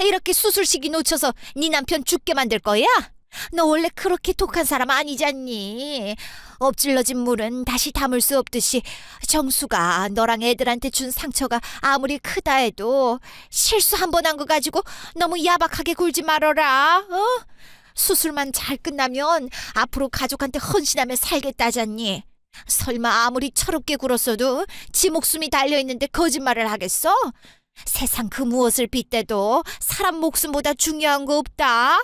이렇게 수술 시기 놓쳐서 네 남편 죽게 만들 거야? 너 원래 그렇게 독한 사람 아니잖니. 엎질러진 물은 다시 담을 수 없듯이 정수가 너랑 애들한테 준 상처가 아무리 크다 해도 실수 한 번 한 거 가지고 너무 야박하게 굴지 말어라. 어? 수술만 잘 끝나면 앞으로 가족한테 헌신하며 살겠다잖니. 설마 아무리 철없게 굴었어도 지 목숨이 달려있는데 거짓말을 하겠어? 세상 그 무엇을 빗대도 사람 목숨보다 중요한 거 없다.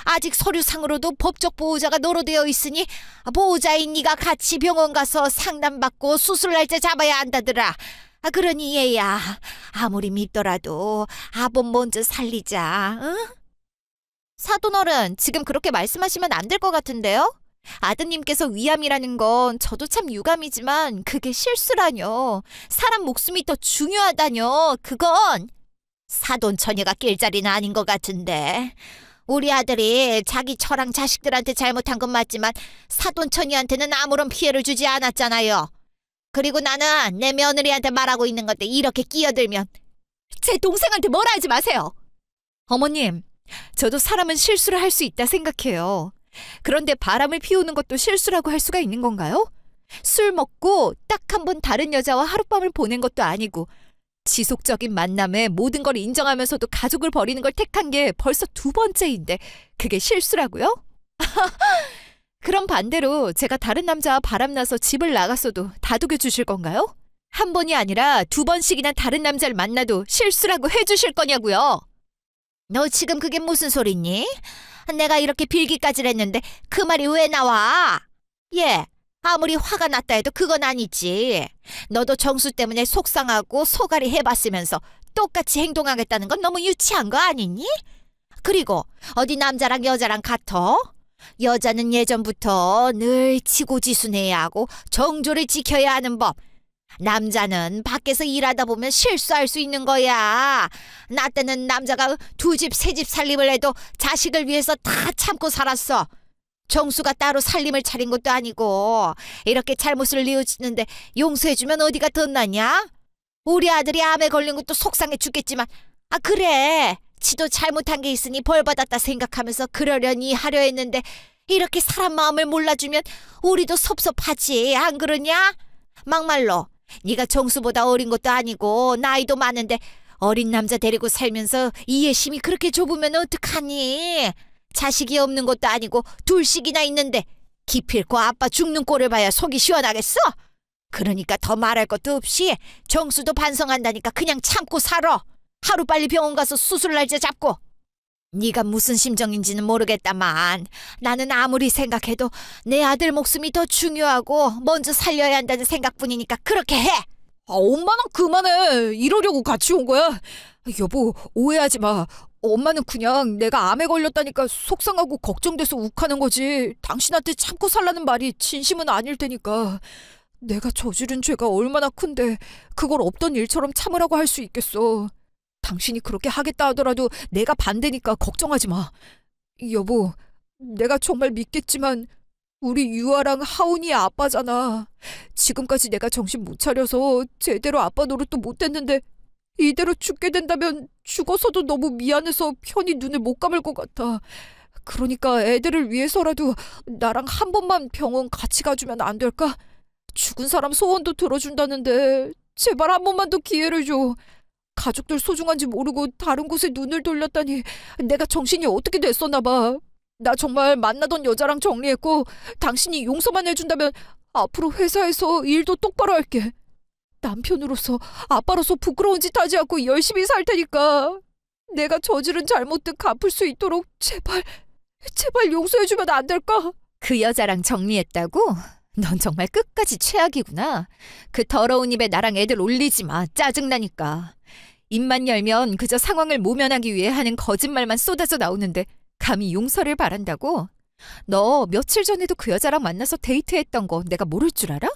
아직 서류상으로도 법적 보호자가 너로 되어 있으니 보호자인 네가 같이 병원 가서 상담받고 수술 날짜 잡아야 한다더라. 그러니 얘야, 아무리 밉더라도 아범 먼저 살리자. 응? 사돈어른, 지금 그렇게 말씀하시면 안 될 것 같은데요? 아드님께서 위암이라는 건 저도 참 유감이지만 그게 실수라뇨. 사람 목숨이 더 중요하다뇨. 그건 사돈 처녀가 낄 자리는 아닌 것 같은데. 우리 아들이 자기 처랑 자식들한테 잘못한 건 맞지만 사돈 처녀한테는 아무런 피해를 주지 않았잖아요. 그리고 나는 내 며느리한테 말하고 있는 건데 이렇게 끼어들면 제 동생한테 뭐라 하지 마세요. 어머님, 저도 사람은 실수를 할 수 있다 생각해요. 그런데 바람을 피우는 것도 실수라고 할 수가 있는 건가요? 술 먹고 딱 한 번 다른 여자와 하룻밤을 보낸 것도 아니고 지속적인 만남에 모든 걸 인정하면서도 가족을 버리는 걸 택한 게 벌써 2번째인데 그게 실수라고요? 그럼 반대로 제가 다른 남자와 바람나서 집을 나갔어도 다독여 주실 건가요? 한 번이 아니라 2번씩이나 다른 남자를 만나도 실수라고 해주실 거냐고요? 너 지금 그게 무슨 소리니? 내가 이렇게 빌기까지를 했는데 그 말이 왜 나와? 예, 아무리 화가 났다 해도 그건 아니지. 너도 정수 때문에 속상하고 소갈이 해봤으면서 똑같이 행동하겠다는 건 너무 유치한 거 아니니? 그리고 어디 남자랑 여자랑 같어? 여자는 예전부터 늘 지고지순해야 하고 정조를 지켜야 하는 법. 남자는 밖에서 일하다 보면 실수할 수 있는 거야. 나 때는 남자가 2집, 3집 살림을 해도 자식을 위해서 다 참고 살았어. 정수가 따로 살림을 차린 것도 아니고 이렇게 잘못을 뉘우치는데 용서해주면 어디가 덧나냐? 우리 아들이 암에 걸린 것도 속상해 죽겠지만 그래, 지도 잘못한 게 있으니 벌받았다 생각하면서 그러려니 하려 했는데 이렇게 사람 마음을 몰라주면 우리도 섭섭하지, 안 그러냐? 막말로 네가 정수보다 어린 것도 아니고 나이도 많은데 어린 남자 데리고 살면서 이해심이 그렇게 좁으면 어떡하니? 자식이 없는 것도 아니고 2씩이나 있는데 기필코 아빠 죽는 꼴을 봐야 속이 시원하겠어? 그러니까 더 말할 것도 없이 정수도 반성한다니까 그냥 참고 살아. 하루빨리 병원 가서 수술 날짜 잡고. 네가 무슨 심정인지는 모르겠다만 나는 아무리 생각해도 내 아들 목숨이 더 중요하고 먼저 살려야 한다는 생각뿐이니까 그렇게 해. 엄마는 그만해. 이러려고 같이 온 거야? 여보, 오해하지 마. 엄마는 그냥 내가 암에 걸렸다니까 속상하고 걱정돼서 욱하는 거지. 당신한테 참고 살라는 말이 진심은 아닐 테니까. 내가 저지른 죄가 얼마나 큰데 그걸 없던 일처럼 참으라고 할 수 있겠어. 당신이 그렇게 하겠다 하더라도 내가 반대니까 걱정하지 마. 여보, 내가 정말 믿겠지만 우리 유아랑 하은이의 아빠잖아. 지금까지 내가 정신 못 차려서 제대로 아빠 노릇도 못했는데 이대로 죽게 된다면 죽어서도 너무 미안해서 편히 눈을 못 감을 것 같아. 그러니까 애들을 위해서라도 나랑 한 번만 병원 같이 가주면 안 될까? 죽은 사람 소원도 들어준다는데 제발 한 번만 더 기회를 줘. 가족들 소중한지 모르고 다른 곳에 눈을 돌렸다니 내가 정신이 어떻게 됐었나 봐. 나 정말 만나던 여자랑 정리했고 당신이 용서만 해준다면 앞으로 회사에서 일도 똑바로 할게. 남편으로서 아빠로서 부끄러운 짓 하지 않고 열심히 살 테니까 내가 저지른 잘못들 갚을 수 있도록 제발 용서해주면 안 될까? 그 여자랑 정리했다고? 넌 정말 끝까지 최악이구나. 그 더러운 입에 나랑 애들 올리지 마. 짜증나니까. 입만 열면 그저 상황을 모면하기 위해 하는 거짓말만 쏟아져 나오는데 감히 용서를 바란다고? 너 며칠 전에도 그 여자랑 만나서 데이트했던 거 내가 모를 줄 알아?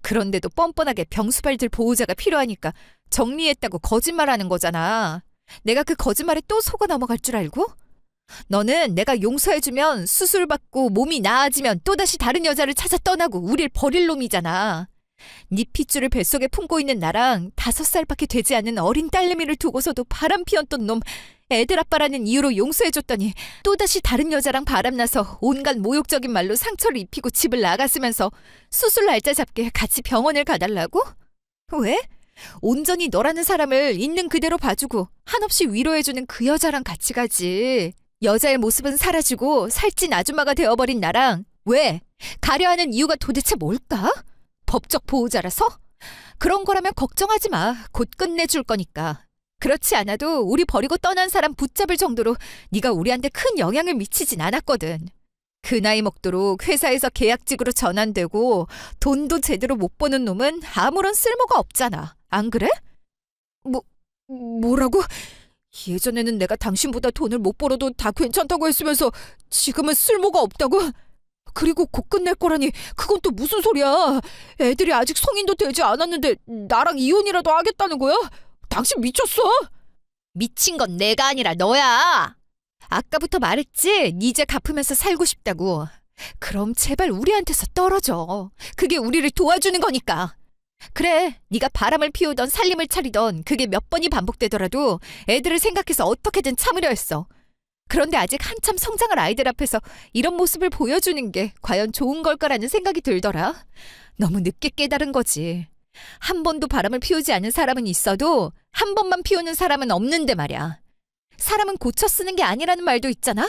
그런데도 뻔뻔하게 병수발들 보호자가 필요하니까 정리했다고 거짓말하는 거잖아. 내가 그 거짓말에 또 속아 넘어갈 줄 알고? 너는 내가 용서해주면 수술받고 몸이 나아지면 또다시 다른 여자를 찾아 떠나고 우릴 버릴 놈이잖아. 네 핏줄을 뱃속에 품고 있는 나랑 5살밖에 되지 않은 어린 딸내미를 두고서도 바람 피웠던 놈 애들 아빠라는 이유로 용서해줬더니 또다시 다른 여자랑 바람나서 온갖 모욕적인 말로 상처를 입히고 집을 나갔으면서 수술 날짜 잡게 같이 병원을 가달라고? 왜? 온전히 너라는 사람을 있는 그대로 봐주고 한없이 위로해주는 그 여자랑 같이 가지. 여자의 모습은 사라지고 살찐 아줌마가 되어버린 나랑 왜? 가려 하는 이유가 도대체 뭘까? 법적 보호자라서? 그런 거라면 걱정하지 마. 곧 끝내줄 거니까. 그렇지 않아도 우리 버리고 떠난 사람 붙잡을 정도로 네가 우리한테 큰 영향을 미치진 않았거든. 그 나이 먹도록 회사에서 계약직으로 전환되고 돈도 제대로 못 버는 놈은 아무런 쓸모가 없잖아. 안 그래? 뭐라고? 예전에는 내가 당신보다 돈을 못 벌어도 다 괜찮다고 했으면서 지금은 쓸모가 없다고? 그리고 곧 끝낼 거라니 그건 또 무슨 소리야? 애들이 아직 성인도 되지 않았는데 나랑 이혼이라도 하겠다는 거야? 당신 미쳤어? 미친 건 내가 아니라 너야. 아까부터 말했지. 네 죄 갚으면서 살고 싶다고. 그럼 제발 우리한테서 떨어져. 그게 우리를 도와주는 거니까. 그래, 네가 바람을 피우던 살림을 차리던 그게 몇 번이 반복되더라도 애들을 생각해서 어떻게든 참으려 했어. 그런데 아직 한참 성장할 아이들 앞에서 이런 모습을 보여주는 게 과연 좋은 걸까라는 생각이 들더라. 너무 늦게 깨달은 거지. 한 번도 바람을 피우지 않은 사람은 있어도 한 번만 피우는 사람은 없는데 말이야. 사람은 고쳐 쓰는 게 아니라는 말도 있잖아.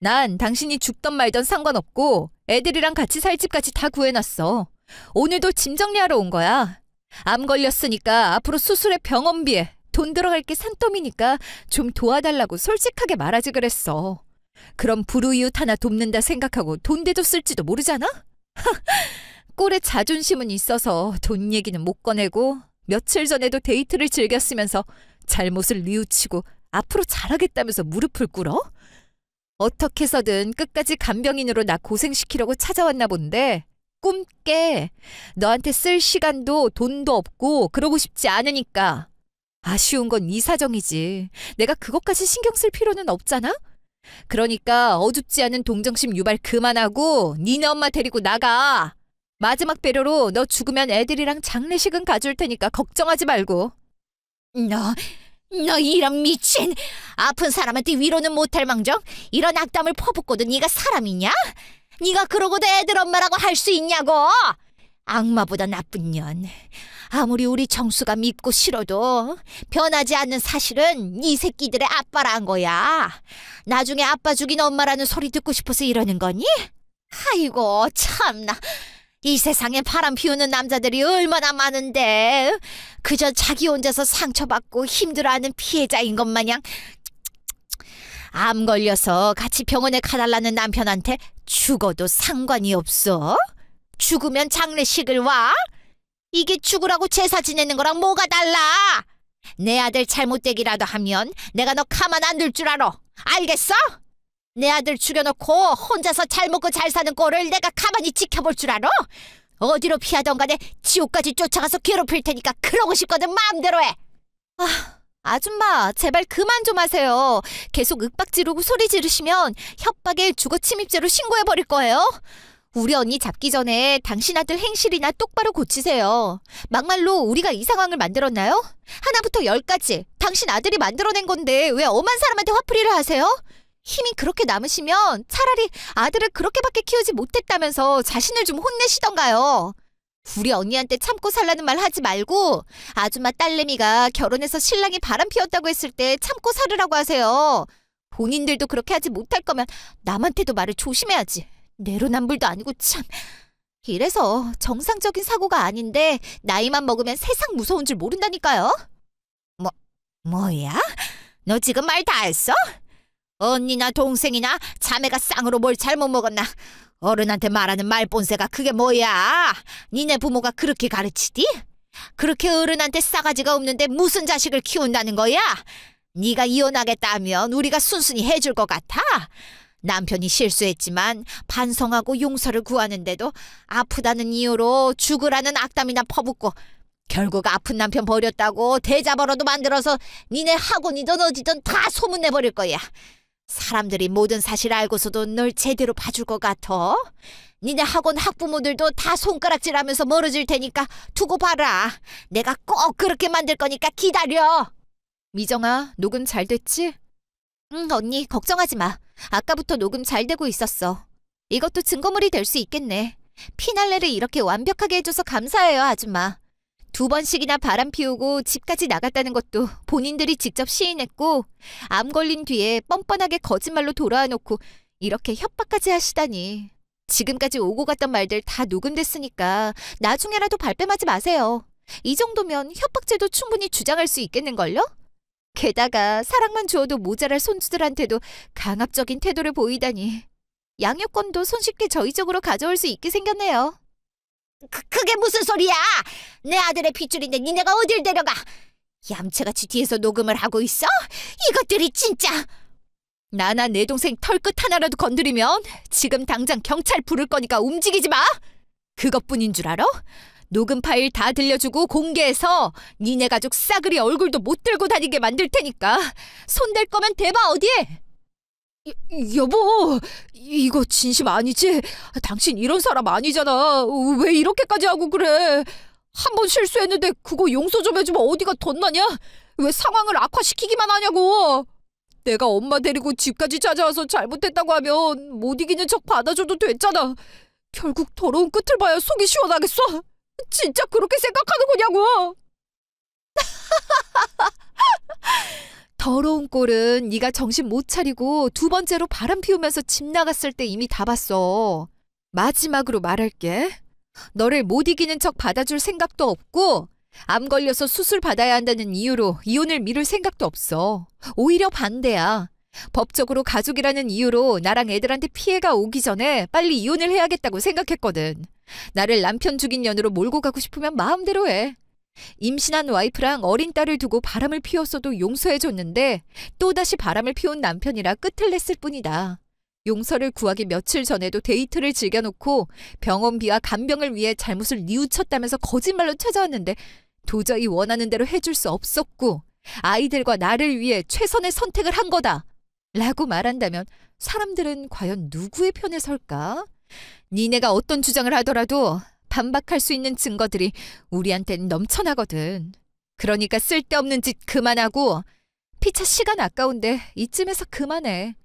난 당신이 죽던 말던 상관없고 애들이랑 같이 살 집까지 다 구해놨어. 오늘도 짐 정리하러 온 거야. 암 걸렸으니까 앞으로 수술에 병원비에 돈 들어갈 게 산더미니까 좀 도와달라고 솔직하게 말하지 그랬어. 그럼 불우이웃 하나 돕는다 생각하고 돈 대도 쓸지도 모르잖아? 꼴에 자존심은 있어서 돈 얘기는 못 꺼내고 며칠 전에도 데이트를 즐겼으면서 잘못을 뉘우치고 앞으로 잘하겠다면서 무릎을 꿇어? 어떻게 해서든 끝까지 간병인으로 나 고생시키려고 찾아왔나 본데 꿈 깨. 너한테 쓸 시간도 돈도 없고 그러고 싶지 않으니까. 아쉬운 건 네 사정이지. 내가 그것까지 신경 쓸 필요는 없잖아? 그러니까 어둡지 않은 동정심 유발 그만하고 니네 엄마 데리고 나가. 마지막 배려로 너 죽으면 애들이랑 장례식은 가줄 테니까 걱정하지 말고. 너 이런 미친! 아픈 사람한테 위로는 못할 망정 이런 악담을 퍼붓고도 네가 사람이냐? 네가 그러고도 애들 엄마라고 할 수 있냐고! 악마보다 나쁜 년. 아무리 우리 정수가 밉고 싫어도 변하지 않는 사실은 이 새끼들의 아빠란 거야. 나중에 아빠 죽인 엄마라는 소리 듣고 싶어서 이러는 거니? 아이고 참나. 이 세상에 바람 피우는 남자들이 얼마나 많은데 그저 자기 혼자서 상처받고 힘들어하는 피해자인 것 마냥 암 걸려서 같이 병원에 가달라는 남편한테 죽어도 상관이 없어? 죽으면 장례식을 와? 이게 죽으라고 제사 지내는 거랑 뭐가 달라? 내 아들 잘못되기라도 하면 내가 너 가만 안 둘 줄 알아. 알겠어? 내 아들 죽여놓고 혼자서 잘 먹고 잘 사는 꼴을 내가 가만히 지켜볼 줄 알아? 어디로 피하던 간에 지옥까지 쫓아가서 괴롭힐 테니까 그러고 싶거든 마음대로 해. 아줌마, 제발 그만 좀 하세요. 계속 윽박 지르고 소리 지르시면 협박에 주거 침입죄로 신고해버릴 거예요. 우리 언니 잡기 전에 당신 아들 행실이나 똑바로 고치세요. 막말로 우리가 이 상황을 만들었나요? 하나부터 10까지 당신 아들이 만들어낸 건데 왜 엄한 사람한테 화풀이를 하세요? 힘이 그렇게 남으시면 차라리 아들을 그렇게밖에 키우지 못했다면서 자신을 좀 혼내시던가요. 우리 언니한테 참고 살라는 말 하지 말고 아줌마 딸내미가 결혼해서 신랑이 바람 피웠다고 했을 때 참고 살으라고 하세요. 본인들도 그렇게 하지 못할 거면 남한테도 말을 조심해야지. 내로남불도 아니고 참. 이래서 정상적인 사고가 아닌데 나이만 먹으면 세상 무서운 줄 모른다니까요. 뭐야? 너 지금 말 다 했어? 언니나 동생이나 자매가 쌍으로 뭘 잘못 먹었나? 어른한테 말하는 말본새가 그게 뭐야? 니네 부모가 그렇게 가르치디? 그렇게 어른한테 싸가지가 없는데 무슨 자식을 키운다는 거야? 네가 이혼하겠다 하면 우리가 순순히 해줄 것 같아? 남편이 실수했지만 반성하고 용서를 구하는데도 아프다는 이유로 죽으라는 악담이나 퍼붓고 결국 아픈 남편 버렸다고 대자벌어도 만들어서 니네 학원이든 어디든 다 소문내버릴 거야. 사람들이 모든 사실 알고서도 널 제대로 봐줄 것 같아? 니네 학원 학부모들도 다 손가락질하면서 멀어질 테니까 두고 봐라. 내가 꼭 그렇게 만들 거니까 기다려. 미정아, 녹음 잘 됐지? 응, 언니 걱정하지 마. 아까부터 녹음 잘 되고 있었어. 이것도 증거물이 될 수 있겠네. 피날레를 이렇게 완벽하게 해줘서 감사해요, 아줌마. 2번씩이나 바람 피우고 집까지 나갔다는 것도 본인들이 직접 시인했고 암 걸린 뒤에 뻔뻔하게 거짓말로 돌아와 놓고 이렇게 협박까지 하시다니. 지금까지 오고 갔던 말들 다 녹음됐으니까 나중에라도 발뺌하지 마세요. 이 정도면 협박죄도 충분히 주장할 수 있겠는걸요? 게다가 사랑만 주어도 모자랄 손주들한테도 강압적인 태도를 보이다니. 양육권도 손쉽게 저희 쪽으로 가져올 수 있게 생겼네요. 그게 무슨 소리야? 내 아들의 핏줄인데 니네가 어딜 데려가? 얌체같이 뒤에서 녹음을 하고 있어? 이것들이 진짜. 나나 내 동생 털끝 하나라도 건드리면 지금 당장 경찰 부를 거니까 움직이지 마. 그것뿐인 줄 알아? 녹음 파일 다 들려주고 공개해서 니네 가족 싸그리 얼굴도 못 들고 다니게 만들 테니까 손댈 거면 대봐 어디에. 여보, 이거 진심 아니지? 당신 이런 사람 아니잖아. 왜 이렇게까지 하고 그래? 한 번 실수했는데 그거 용서 좀 해주면 어디가 덧나냐? 왜 상황을 악화시키기만 하냐고. 내가 엄마 데리고 집까지 찾아와서 잘못했다고 하면 못 이기는 척 받아줘도 됐잖아. 결국 더러운 끝을 봐야 속이 시원하겠어? 진짜 그렇게 생각하는 거냐고. 더러운 꼴은 네가 정신 못 차리고 2번째로 바람 피우면서 집 나갔을 때 이미 다 봤어. 마지막으로 말할게. 너를 못 이기는 척 받아줄 생각도 없고 암 걸려서 수술 받아야 한다는 이유로 이혼을 미룰 생각도 없어. 오히려 반대야. 법적으로 가족이라는 이유로 나랑 애들한테 피해가 오기 전에 빨리 이혼을 해야겠다고 생각했거든. 나를 남편 죽인 년으로 몰고 가고 싶으면 마음대로 해. 임신한 와이프랑 어린 딸을 두고 바람을 피웠어도 용서해줬는데 또다시 바람을 피운 남편이라 끝을 냈을 뿐이다. 용서를 구하기 며칠 전에도 데이트를 즐겨놓고 병원비와 간병을 위해 잘못을 뉘우쳤다면서 거짓말로 찾아왔는데 도저히 원하는 대로 해줄 수 없었고 아이들과 나를 위해 최선의 선택을 한 거다 라고 말한다면 사람들은 과연 누구의 편에 설까? 니네가 어떤 주장을 하더라도 반박할 수 있는 증거들이 우리한텐 넘쳐나거든. 그러니까 쓸데없는 짓 그만하고 피차 시간 아까운데 이쯤에서 그만해.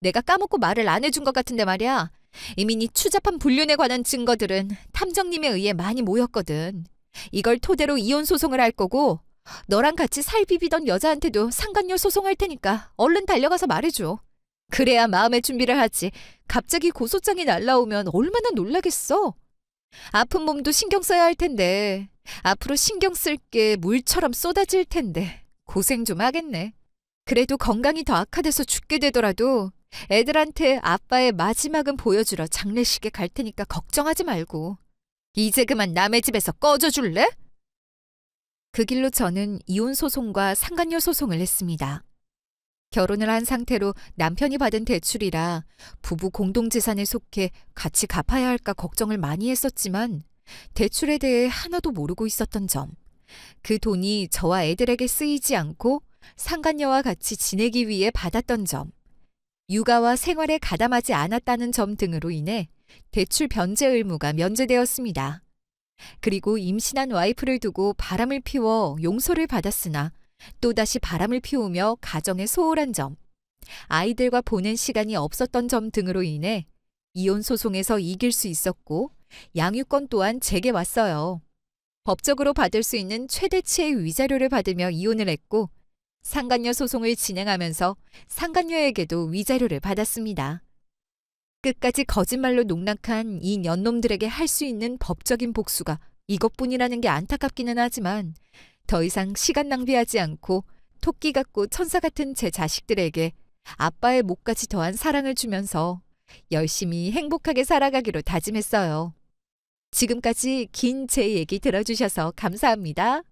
내가 까먹고 말을 안 해준 것 같은데 말이야. 이미 네 추잡한 불륜에 관한 증거들은 탐정님에 의해 많이 모였거든. 이걸 토대로 이혼 소송을 할 거고 너랑 같이 살 비비던 여자한테도 상간녀 소송할 테니까 얼른 달려가서 말해줘. 그래야 마음의 준비를 하지. 갑자기 고소장이 날라오면 얼마나 놀라겠어. 아픈 몸도 신경 써야 할 텐데 앞으로 신경 쓸 게 물처럼 쏟아질 텐데 고생 좀 하겠네. 그래도 건강이 더 악화돼서 죽게 되더라도 애들한테 아빠의 마지막은 보여주러 장례식에 갈 테니까 걱정하지 말고. 이제 그만 남의 집에서 꺼져 줄래? 그 길로 저는 이혼 소송과 상간녀 소송을 했습니다. 결혼을 한 상태로 남편이 받은 대출이라 부부 공동재산에 속해 같이 갚아야 할까 걱정을 많이 했었지만 대출에 대해 하나도 모르고 있었던 점, 그 돈이 저와 애들에게 쓰이지 않고 상간녀와 같이 지내기 위해 받았던 점, 육아와 생활에 가담하지 않았다는 점 등으로 인해 대출 변제 의무가 면제되었습니다. 그리고 임신한 와이프를 두고 바람을 피워 용서를 받았으나 또다시 바람을 피우며 가정에 소홀한 점, 아이들과 보낸 시간이 없었던 점 등으로 인해 이혼 소송에서 이길 수 있었고 양육권 또한 제게 왔어요. 법적으로 받을 수 있는 최대치의 위자료를 받으며 이혼을 했고 상간녀 소송을 진행하면서 상간녀에게도 위자료를 받았습니다. 끝까지 거짓말로 농락한 이 년놈들에게 할 수 있는 법적인 복수가 이것뿐이라는 게 안타깝기는 하지만 더 이상 시간 낭비하지 않고 토끼 같고 천사 같은 제 자식들에게 아빠의 목까지 더한 사랑을 주면서 열심히 행복하게 살아가기로 다짐했어요. 지금까지 긴 제 얘기 들어주셔서 감사합니다.